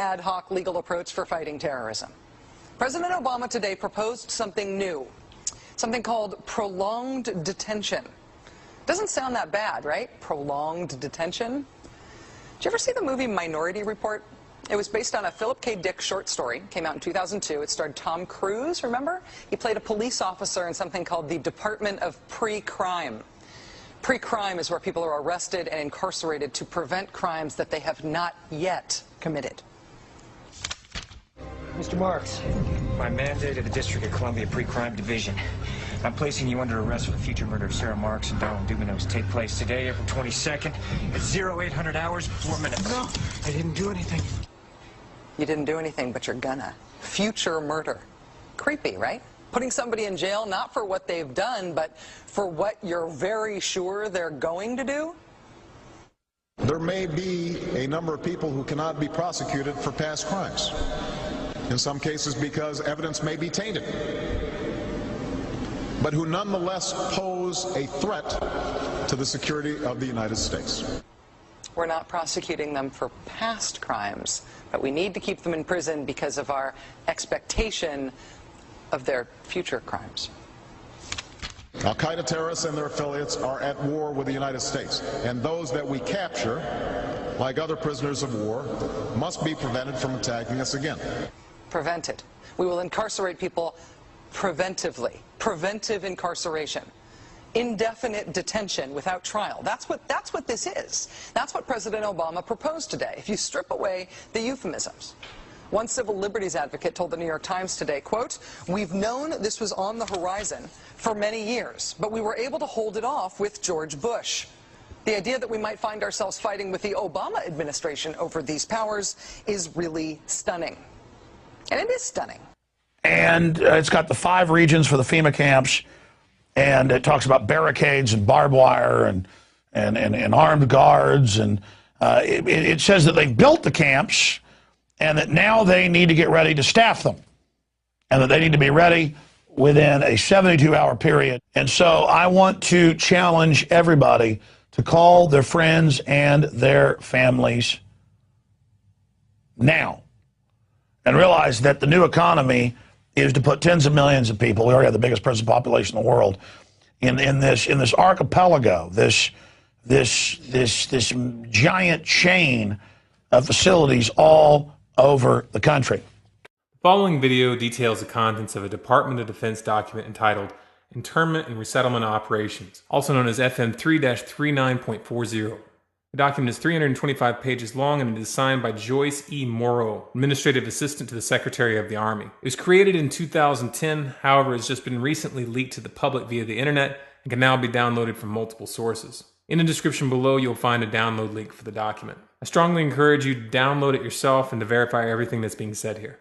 ad hoc legal approach for fighting terrorism. President Obama today proposed something new, something called prolonged detention. Doesn't sound that bad, right? Prolonged detention. Did you ever see the movie Minority Report? It was based on a Philip K. Dick short story. Came out in 2002. It starred Tom Cruise, remember? He played a police officer in something called the Department of Pre-Crime. Pre-crime is where people are arrested and incarcerated to prevent crimes that they have not yet committed. Mr. Marks. By mandate of the District of Columbia Pre-Crime Division, I'm placing you under arrest for the future murder of Sarah Marks and Donald Dubinos. Take place today, April 22nd, at 0800 hours, 4 minutes. No, I didn't do anything. You didn't do anything, but you're gonna. Future murder. Creepy, right? Putting somebody in jail not for what they've done, but for what you're very sure they're going to do? There may be a number of people who cannot be prosecuted for past crimes. In some cases because evidence may be tainted, but who nonetheless pose a threat to the security of the United States. We're not prosecuting them for past crimes, but we need to keep them in prison because of our expectation of their future crimes. Al-Qaeda terrorists and their affiliates are at war with the United States, and those that we capture, like other prisoners of war, must be prevented from attacking us again. Prevented. We will incarcerate people preventively. Preventive incarceration. Indefinite detention without trial. That's what this is. That's what President Obama proposed today, if you strip away the euphemisms. One civil liberties advocate told the New York Times today, quote, "We've known this was on the horizon for many years, but we were able to hold it off with George Bush. The idea that we might find ourselves fighting with the Obama administration over these powers is really stunning." And it is stunning. And it's got the 5 regions for the FEMA camps, and it talks about barricades and barbed wire and armed guards, and it says that they've built the camps and that now they need to get ready to staff them, and that they need to be ready within a 72-hour period. And so I want to challenge everybody to call their friends and their families now and realize that the new economy is to put tens of millions of people, we already have the biggest prison population in the world, in this archipelago, this giant chain of facilities all over the country. The following video details the contents of a Department of Defense document entitled Internment and Resettlement Operations, also known as FM 3-39.40. The document is 325 pages long and it is signed by Joyce E. Morrow, Administrative Assistant to the Secretary of the Army. It was created in 2010, however, has just been recently leaked to the public via the internet and can now be downloaded from multiple sources. In the description below, you'll find a download link for the document. I strongly encourage you to download it yourself and to verify everything that's being said here.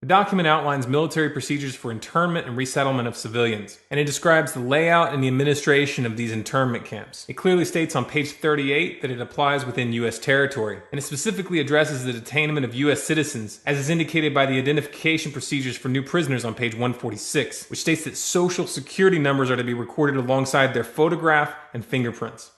The document outlines military procedures for internment and resettlement of civilians, and it describes the layout and the administration of these internment camps. It clearly states on page 38 that it applies within U.S. territory, and it specifically addresses the detainment of U.S. citizens, as is indicated by the identification procedures for new prisoners on page 146, which states that social security numbers are to be recorded alongside their photograph and fingerprints.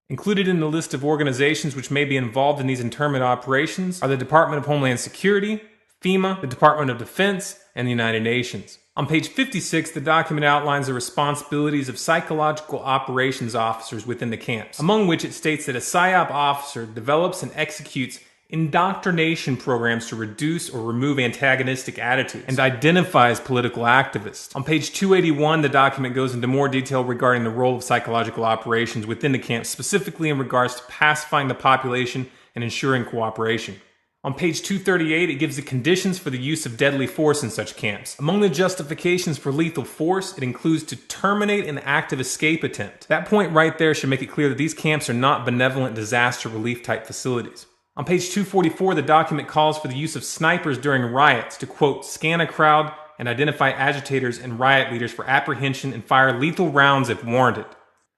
Included in the list of organizations which may be involved in these internment operations are the Department of Homeland Security, FEMA, the Department of Defense, and the United Nations. On page 56, the document outlines the responsibilities of psychological operations officers within the camps, among which it states that a PSYOP officer develops and executes indoctrination programs to reduce or remove antagonistic attitudes and identifies political activists. On page 281, the document goes into more detail regarding the role of psychological operations within the camps, specifically in regards to pacifying the population and ensuring cooperation. On page 238, it gives the conditions for the use of deadly force in such camps. Among the justifications for lethal force, it includes to terminate an active escape attempt. That point right there should make it clear that these camps are not benevolent disaster relief type facilities. On page 244, the document calls for the use of snipers during riots to, quote, scan a crowd and identify agitators and riot leaders for apprehension and fire lethal rounds if warranted.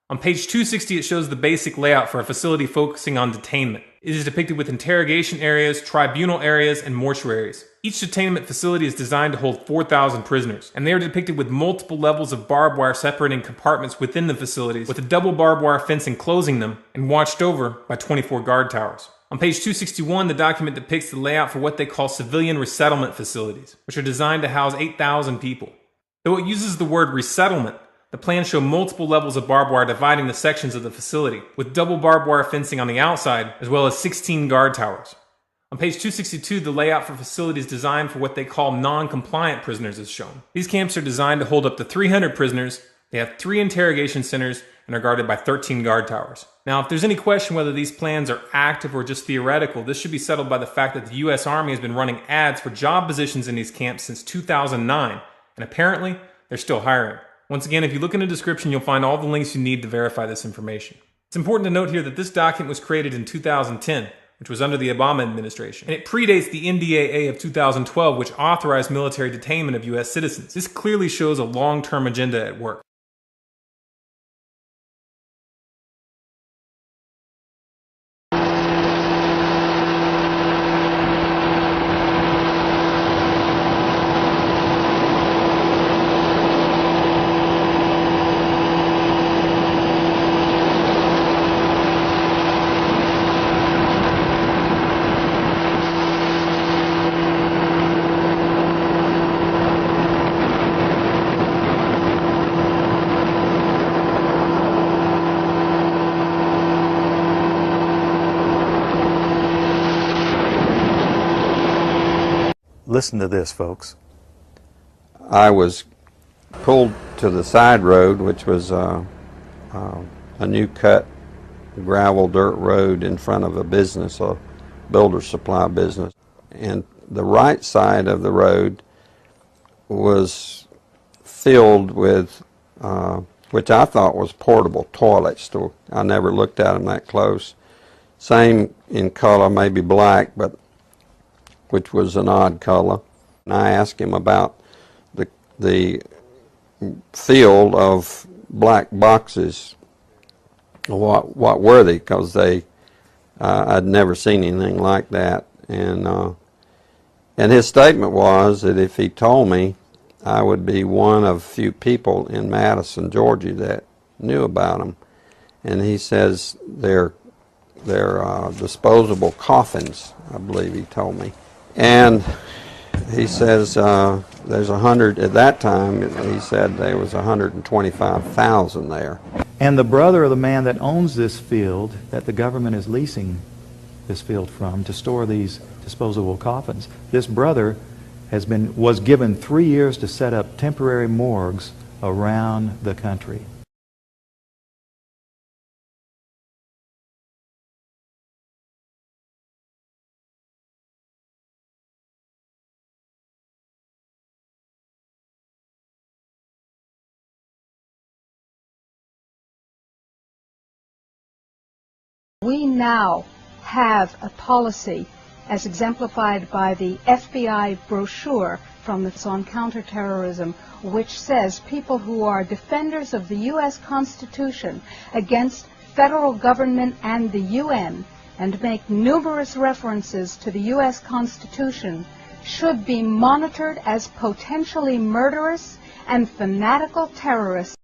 On page 260, it shows the basic layout for a facility focusing on detainment. It is depicted with interrogation areas, tribunal areas, and mortuaries. Each detainment facility is designed to hold 4,000 prisoners, and they are depicted with multiple levels of barbed wire separating compartments within the facilities, with a double barbed wire fence enclosing them, and watched over by 24 guard towers. On On page 261, the document depicts the layout for what they call civilian resettlement facilities, which are designed to house 8,000 people. Though it uses the word resettlement, the plans show multiple levels of barbed wire dividing the sections of the facility, with double barbed wire fencing on the outside, as well as 16 guard towers. On page 262, the layout for facilities designed for what they call non-compliant prisoners is shown. These camps are designed to hold up to 300 prisoners, they have 3 interrogation centers, and are guarded by 13 guard towers. Now, if there's any question whether these plans are active or just theoretical, this should be settled by the fact that the U.S. Army has been running ads for job positions in these camps since 2009, and apparently, they're still hiring. Once again, if you look in the description, you'll find all the links you need to verify this information. It's important to note here that this document was created in 2010, which was under the Obama administration, and it predates the NDAA of 2012, which authorized military detainment of U.S. citizens. This clearly shows a long-term agenda at work. Listen to this, folks. I was pulled to the side road, which was a new cut gravel dirt road in front of a business, a builder supply business. And the right side of the road was filled with, which I thought was portable toilets. I never looked at them that close. Same in color, maybe black, but which was an odd color. And I asked him about the field of black boxes. What were they? Because I'd never seen anything like that. And his statement was that if he told me, I would be one of few people in Madison, Georgia that knew about them. And he says they're disposable coffins, I believe he told me. And he says there's 100, at that time, he said there was 125,000 there. And the brother of the man that owns this field, that the government is leasing this field from to store these disposable coffins, this brother was given 3 years to set up temporary morgues around the country. We now have a policy, as exemplified by the FBI brochure from the on counterterrorism, which says people who are defenders of the U.S. Constitution against federal government and the UN, and make numerous references to the U.S. Constitution, should be monitored as potentially murderous and fanatical terrorists.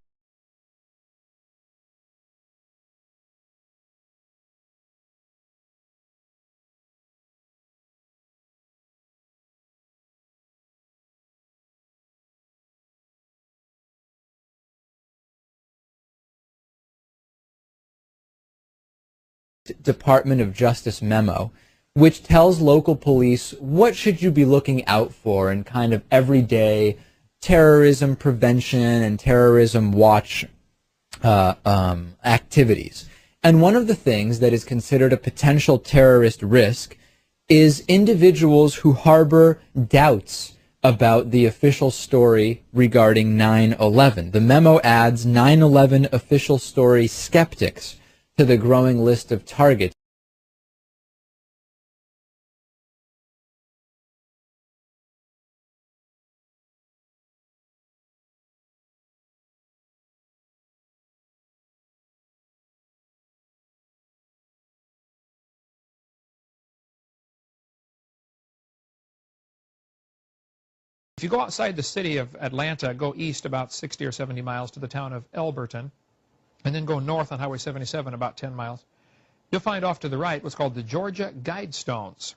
Department of Justice memo, which tells local police what should you be looking out for in kind of everyday terrorism prevention and terrorism watch activities. And one of the things that is considered a potential terrorist risk is individuals who harbor doubts about the official story regarding 9/11. The memo adds 9/11 official story skeptics to the growing list of targets. If you go outside the city of Atlanta, go east about 60 or 70 miles to the town of Elberton, and then go north on Highway 77 about 10 miles, You'll find off to the right what's called the Georgia Guidestones.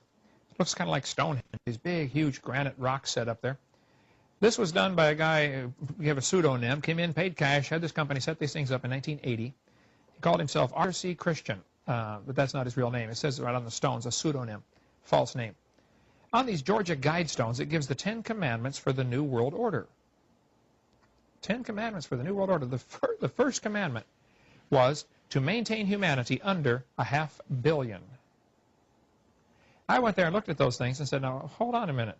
It looks kind of like Stonehenge, these big, huge granite rocks set up there. This was done by a guy, we have a pseudonym, came in, paid cash, had this company set these things up in 1980. He called himself R.C. Christian, but that's not his real name. It says right on the stones, a pseudonym, false name. On these Georgia Guidestones, it gives the 10 Commandments for the New World Order. 10 Commandments for the New World Order. The first commandment was to maintain humanity under 500 million. I went there and looked at those things and said, now, hold on a minute.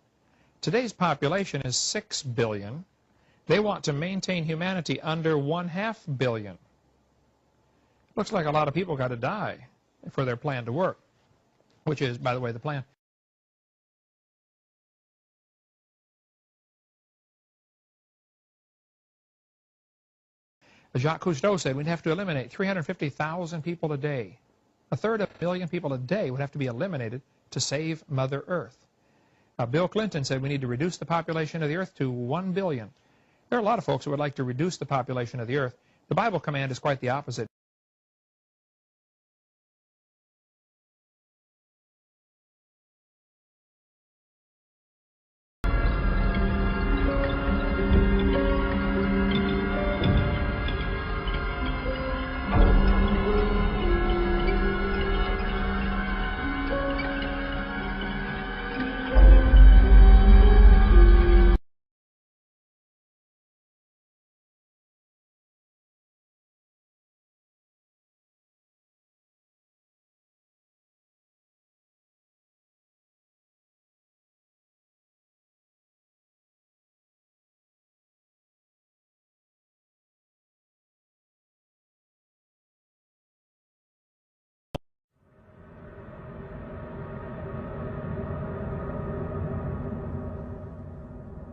Today's population is 6 billion. They want to maintain humanity under 0.5 billion. Looks like a lot of people got to die for their plan to work, which is, by the way, the plan. Jacques Cousteau said we'd have to eliminate 350,000 people a day. A third of a million people a day would have to be eliminated to save Mother Earth. Bill Clinton said we need to reduce the population of the Earth to 1 billion. There are a lot of folks who would like to reduce the population of the Earth. The Bible command is quite the opposite.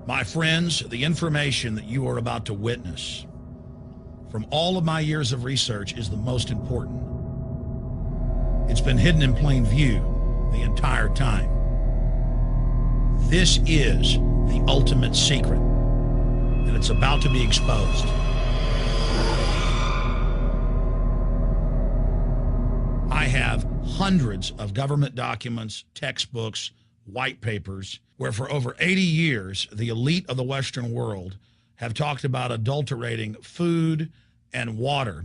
My friends, the information that you are about to witness from all of my years of research is the most important. It's been hidden in plain view the entire time. This is the ultimate secret, and it's about to be exposed. I have hundreds of government documents, textbooks, white papers, where for over 80 years, the elite of the Western world have talked about adulterating food and water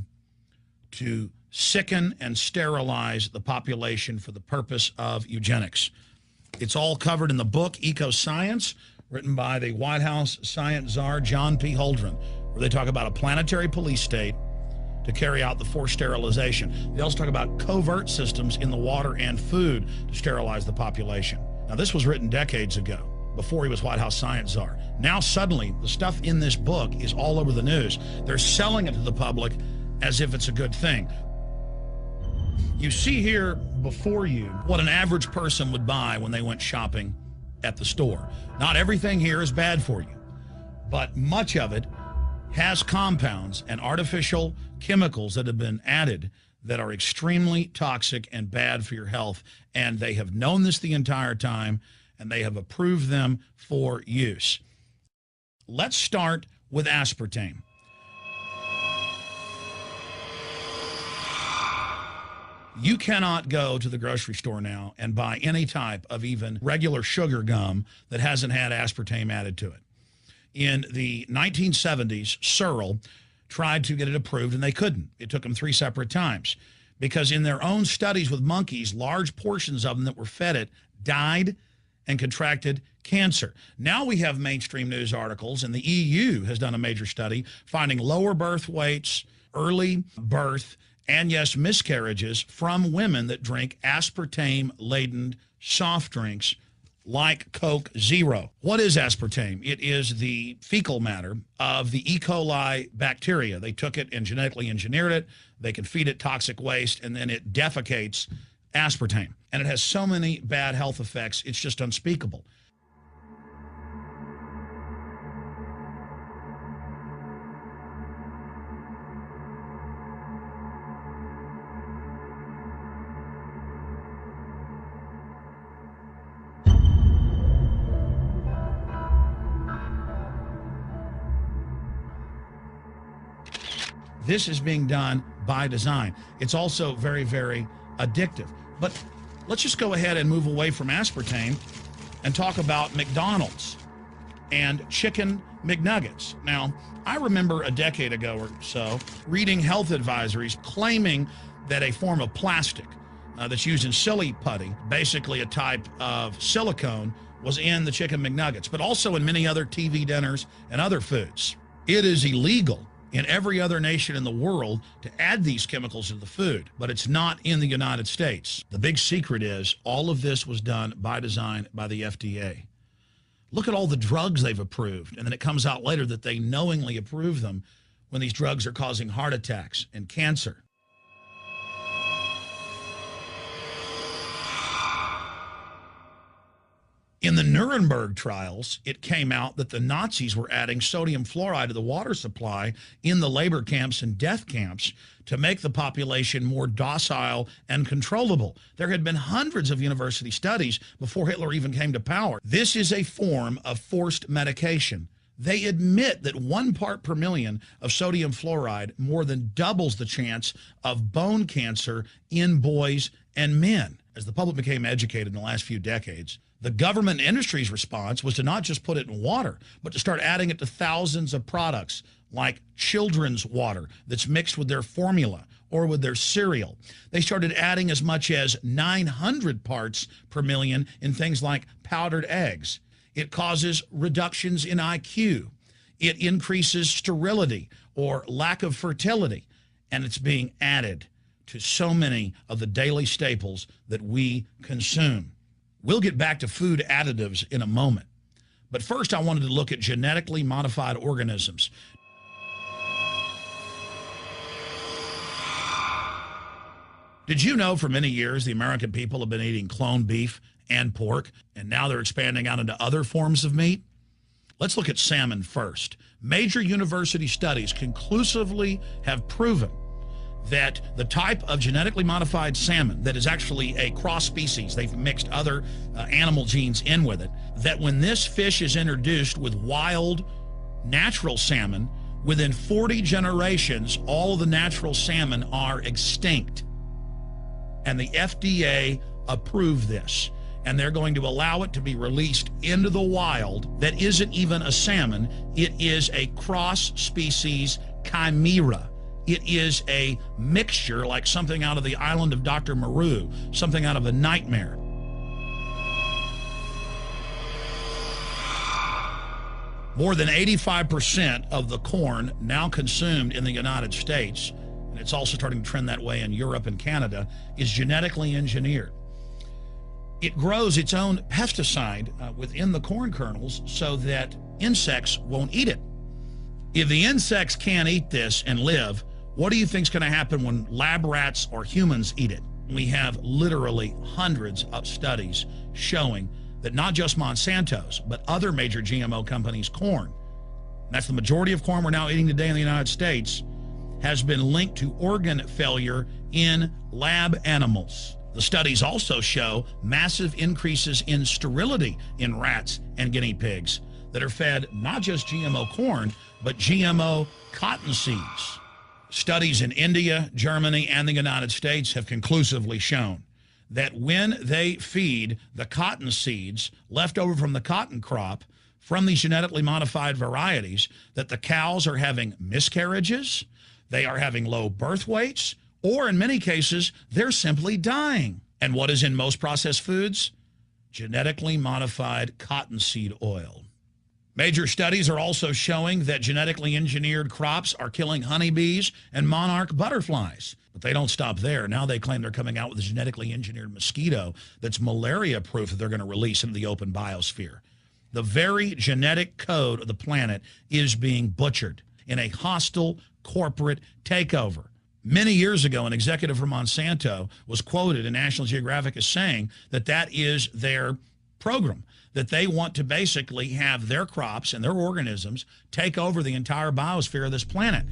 to sicken and sterilize the population for the purpose of eugenics. It's all covered in the book Eco-Science, written by the White House science czar, John P. Holdren, where they talk about a planetary police state to carry out the forced sterilization. They also talk about covert systems in the water and food to sterilize the population. Now, this was written decades ago, before he was White House science czar. Now, suddenly, the stuff in this book is all over the news. They're selling it to the public as if it's a good thing. You see here before you what an average person would buy when they went shopping at the store. Not everything here is bad for you, but much of it has compounds and artificial chemicals that have been added that are extremely toxic and bad for your health, and they have known this the entire time, and they have approved them for use. Let's start with aspartame. You cannot go to the grocery store now and buy any type of even regular sugar gum that hasn't had aspartame added to it. In the 1970s, Searle tried to get it approved, and they couldn't. It took them 3 separate times because in their own studies with monkeys, large portions of them that were fed it died and contracted cancer. Now we have mainstream news articles, and the EU has done a major study finding lower birth weights, early birth, and yes, miscarriages from women that drink aspartame-laden soft drinks like Coke Zero. What is aspartame? It is the fecal matter of the E. coli bacteria. They took it and genetically engineered it. They can feed it toxic waste, and then it defecates aspartame. And it has so many bad health effects, it's just unspeakable. This is being done by design. It's also very, very addictive. But let's just go ahead and move away from aspartame and talk about McDonald's and chicken McNuggets. Now, I remember a decade ago or so reading health advisories claiming that a form of plastic that's used in silly putty, basically a type of silicone, was in the chicken McNuggets, but also in many other TV dinners and other foods. It is illegal in every other nation in the world to add these chemicals to the food, but it's not in the United States. The big secret is all of this was done by design by the FDA. Look at all the drugs they've approved, and then it comes out later that they knowingly approve them when these drugs are causing heart attacks and cancer. In the Nuremberg trials, it came out that the Nazis were adding sodium fluoride to the water supply in the labor camps and death camps to make the population more docile and controllable. There had been hundreds of university studies before Hitler even came to power. This is a form of forced medication. They admit that 1 part per million of sodium fluoride more than doubles the chance of bone cancer in boys and men. As the public became educated in the last few decades, the government and industry's response was to not just put it in water, but to start adding it to thousands of products like children's water that's mixed with their formula or with their cereal. They started adding as much as 900 parts per million in things like powdered eggs. It causes reductions in IQ. It increases sterility or lack of fertility. And it's being added to so many of the daily staples that we consume. We'll get back to food additives in a moment. But first, I wanted to look at genetically modified organisms. Did you know for many years the American people have been eating cloned beef and pork, and now they're expanding out into other forms of meat? Let's look at salmon first. Major university studies conclusively have proven that the type of genetically modified salmon that is actually a cross species, they've mixed other animal genes in with it, that when this fish is introduced with wild natural salmon, within 40 generations, all of the natural salmon are extinct. And the FDA approved this. And they're going to allow it to be released into the wild that isn't even a salmon. It is a cross-species chimera. It is a mixture like something out of the island of Dr. Moreau, something out of a nightmare. More than 85% of the corn now consumed in the United States, and it's also starting to trend that way in Europe and Canada, is genetically engineered. It grows its own pesticide within the corn kernels so that insects won't eat it. If the insects can't eat this and live, what do you think is going to happen when lab rats or humans eat it? We have literally hundreds of studies showing that not just Monsanto's, but other major GMO companies' corn, that's the majority of corn we're now eating today in the United States, has been linked to organ failure in lab animals. The studies also show massive increases in sterility in rats and guinea pigs that are fed not just GMO corn, but GMO cotton seeds. Studies in India, Germany, and the United States have conclusively shown that when they feed the cotton seeds left over from the cotton crop from these genetically modified varieties, that the cows are having miscarriages, they are having low birth weights, or in many cases, they're simply dying. And what is in most processed foods? Genetically modified cottonseed oil. Major studies are also showing that genetically engineered crops are killing honeybees and monarch butterflies. But they don't stop there. Now they claim they're coming out with a genetically engineered mosquito that's malaria-proof that they're going to release into the open biosphere. The very genetic code of the planet is being butchered in a hostile corporate takeover. Many years ago, an executive from Monsanto was quoted in National Geographic as saying that that is their program, that they want to basically have their crops and their organisms take over the entire biosphere of this planet.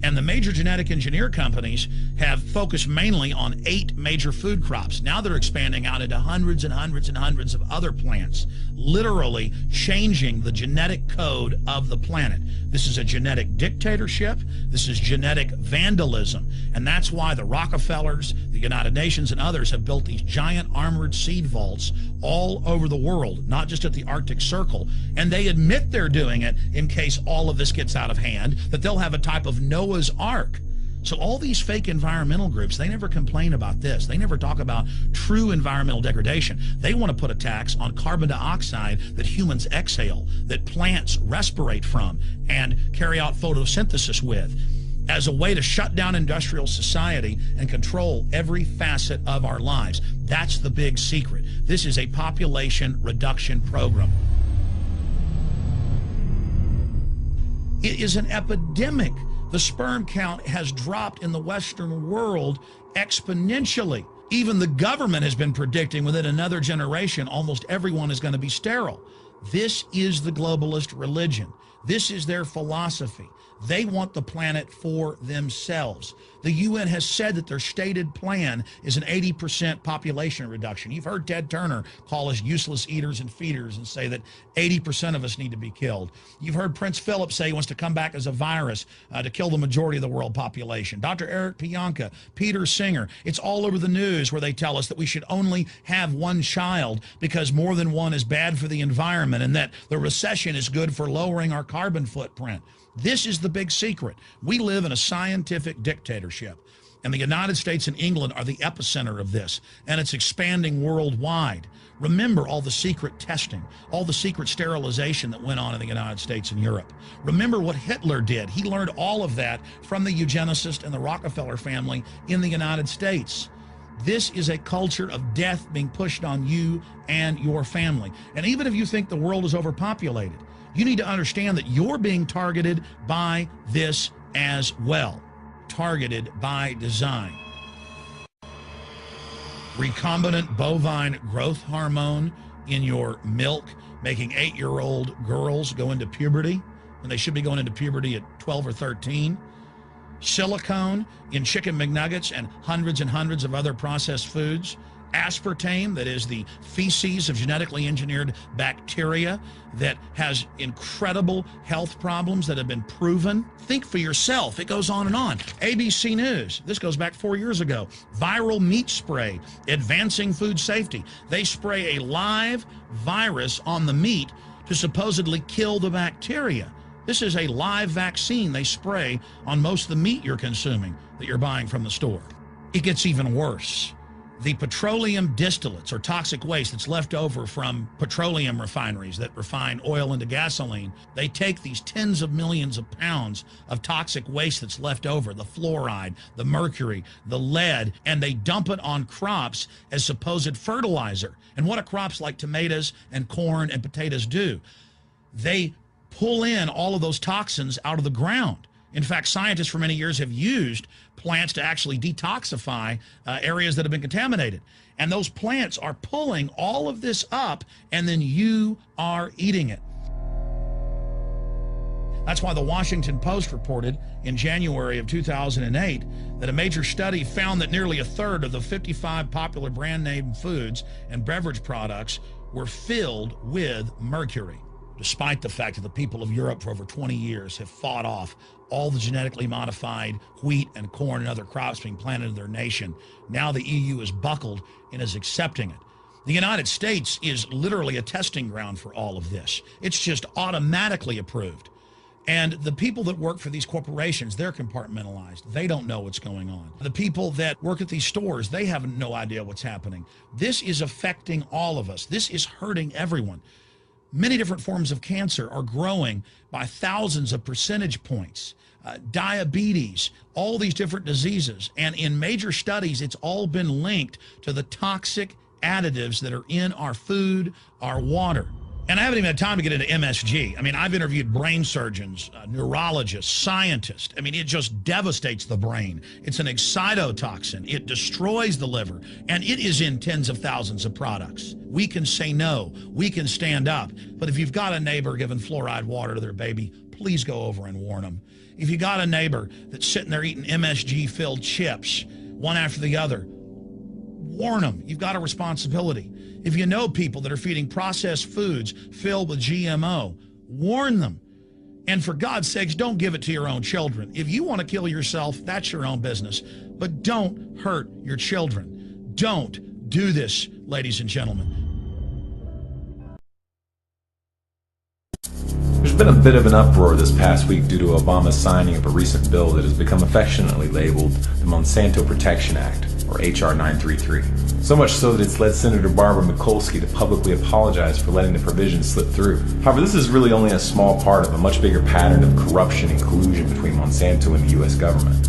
And the major genetic engineer companies have focused mainly on 8 major food crops. Now they're expanding out into hundreds and hundreds and hundreds of other plants, literally changing the genetic code of the planet. This is a genetic dictatorship. This is genetic vandalism. And that's why the Rockefellers, the United Nations, and others have built these giant armored seed vaults all over the world, not just at the Arctic Circle. And they admit they're doing it in case all of this gets out of hand, that they'll have a type of Noah's Ark. So all these fake environmental groups, they never complain about this. They never talk about true environmental degradation. They want to put a tax on carbon dioxide that humans exhale, that plants respirate from and carry out photosynthesis with, as a way to shut down industrial society and control every facet of our lives. That's the big secret. This is a population reduction program. It is an epidemic. The sperm count has dropped in the Western world exponentially. Even the government has been predicting within another generation, almost everyone is going to be sterile. This is the globalist religion. This is their philosophy. They want the planet for themselves. The UN has said that their stated plan is an 80% population reduction. You've heard Ted Turner call us useless eaters and feeders and say that 80% of us need to be killed. You've heard Prince Philip say he wants to come back as a virus to kill the majority of the world population. Dr. Eric Pianka, Peter Singer, it's all over the news where they tell us that we should only have one child because more than one is bad for the environment and that the recession is good for lowering our carbon footprint. This is the big secret. We live in a scientific dictatorship, and the United States and England are the epicenter of this, and it's expanding worldwide. Remember all the secret testing, all the secret sterilization that went on in the United States and Europe. Remember what Hitler did. He learned all of that from the eugenicist and the Rockefeller family in the United States. This is a culture of death being pushed on you and your family. And even if you think the world is overpopulated, you need to understand that you're being targeted by this as well. Targeted by design. Recombinant bovine growth hormone in your milk, making 8-year-old girls go into puberty when they should be going into puberty at 12 or 13. Silicone in chicken McNuggets and hundreds of other processed foods. Aspartame, that is the feces of genetically engineered bacteria that has incredible health problems that have been proven. Think for yourself. It goes on and on. ABC News, this goes back 4 years ago. Viral meat spray, advancing food safety. They spray a live virus on the meat to supposedly kill the bacteria. This is a live vaccine they spray on most of the meat you're consuming that you're buying from the store. It gets even worse. The petroleum distillates, or toxic waste that's left over from petroleum refineries that refine oil into gasoline, they take these tens of millions of pounds of toxic waste that's left over, the fluoride, the mercury, the lead, and they dump it on crops as supposed fertilizer. And what do crops like tomatoes and corn and potatoes do? They pull in all of those toxins out of the ground. In fact, scientists for many years have used plants to actually detoxify areas that have been contaminated. And those plants are pulling all of this up, and then you are eating it. That's why the Washington Post reported in January of 2008 that a major study found that nearly a third of the 55 popular brand name foods and beverage products were filled with mercury. Despite the fact that the people of Europe for over 20 years have fought off all the genetically modified wheat and corn and other crops being planted in their nation, now the EU is buckled and is accepting it. The United States is literally a testing ground for all of this. It's just automatically approved. And the people that work for these corporations, they're compartmentalized. They don't know what's going on. The people that work at these stores, they have no idea what's happening. This is affecting all of us. This is hurting everyone. Many different forms of cancer are growing by thousands of percentage points. Diabetes, all these different diseases. And in major studies, it's all been linked to the toxic additives that are in our food, our water. And I haven't even had time to get into MSG. I mean, I've interviewed brain surgeons, neurologists, scientists. I mean, it just devastates the brain. It's an excitotoxin. It destroys the liver, and it is in tens of thousands of products. We can say no. We can stand up. But if you've got a neighbor giving fluoride water to their baby, please go over and warn them. If you got a neighbor that's sitting there eating MSG-filled chips, one after the other, warn them. You've got a responsibility. If you know people that are feeding processed foods filled with GMO, warn them. And for God's sakes, don't give it to your own children. If you want to kill yourself, that's your own business. But don't hurt your children. Don't do this, ladies and gentlemen. There's been a bit of an uproar this past week due to Obama's signing of a recent bill that has become affectionately labeled the Monsanto Protection Act, or H.R. 933. So much so that it's led Senator Barbara Mikulski to publicly apologize for letting the provision slip through. However, this is really only a small part of a much bigger pattern of corruption and collusion between Monsanto and the U.S. government.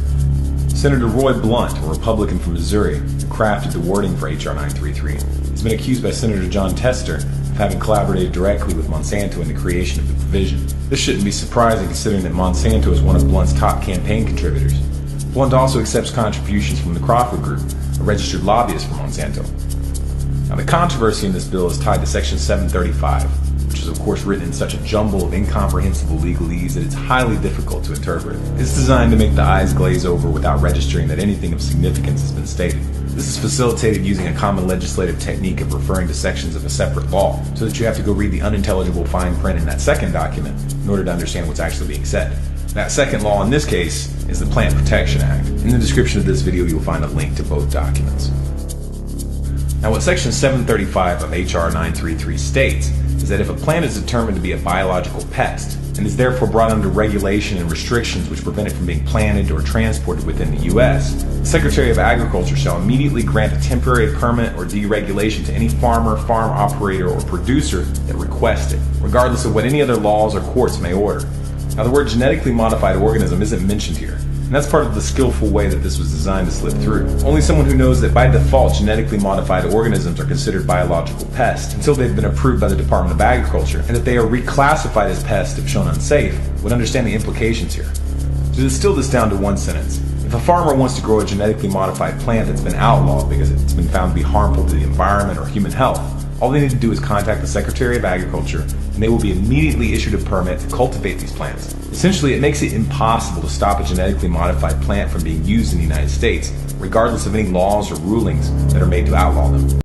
Senator Roy Blunt, a Republican from Missouri, who crafted the wording for H.R. 933, has been accused by Senator Jon Tester of having collaborated directly with Monsanto in the creation of the provision. This shouldn't be surprising considering that Monsanto is one of Blunt's top campaign contributors. Blunt also accepts contributions from the Crawford Group, a registered lobbyist for Monsanto. Now, the controversy in this bill is tied to Section 735, which is of course written in such a jumble of incomprehensible legalese that it's highly difficult to interpret. It's designed to make the eyes glaze over without registering that anything of significance has been stated. This is facilitated using a common legislative technique of referring to sections of a separate law, so that you have to go read the unintelligible fine print in that second document in order to understand what's actually being said. That second law in this case is the Plant Protection Act. In the description of this video you'll find a link to both documents. Now, what Section 735 of H.R. 933 states is that if a plant is determined to be a biological pest and is therefore brought under regulation and restrictions which prevent it from being planted or transported within the U.S., the Secretary of Agriculture shall immediately grant a temporary permit or deregulation to any farmer, farm operator, or producer that requests it, regardless of what any other laws or courts may order. Now, the word genetically modified organism isn't mentioned here, and that's part of the skillful way that this was designed to slip through. Only someone who knows that by default genetically modified organisms are considered biological pests until they've been approved by the Department of Agriculture, and that they are reclassified as pests if shown unsafe, would understand the implications here. To distill this down to one sentence, if a farmer wants to grow a genetically modified plant that's been outlawed because it's been found to be harmful to the environment or human health, all they need to do is contact the Secretary of Agriculture, and they will be immediately issued a permit to cultivate these plants. Essentially, it makes it impossible to stop a genetically modified plant from being used in the United States, regardless of any laws or rulings that are made to outlaw them.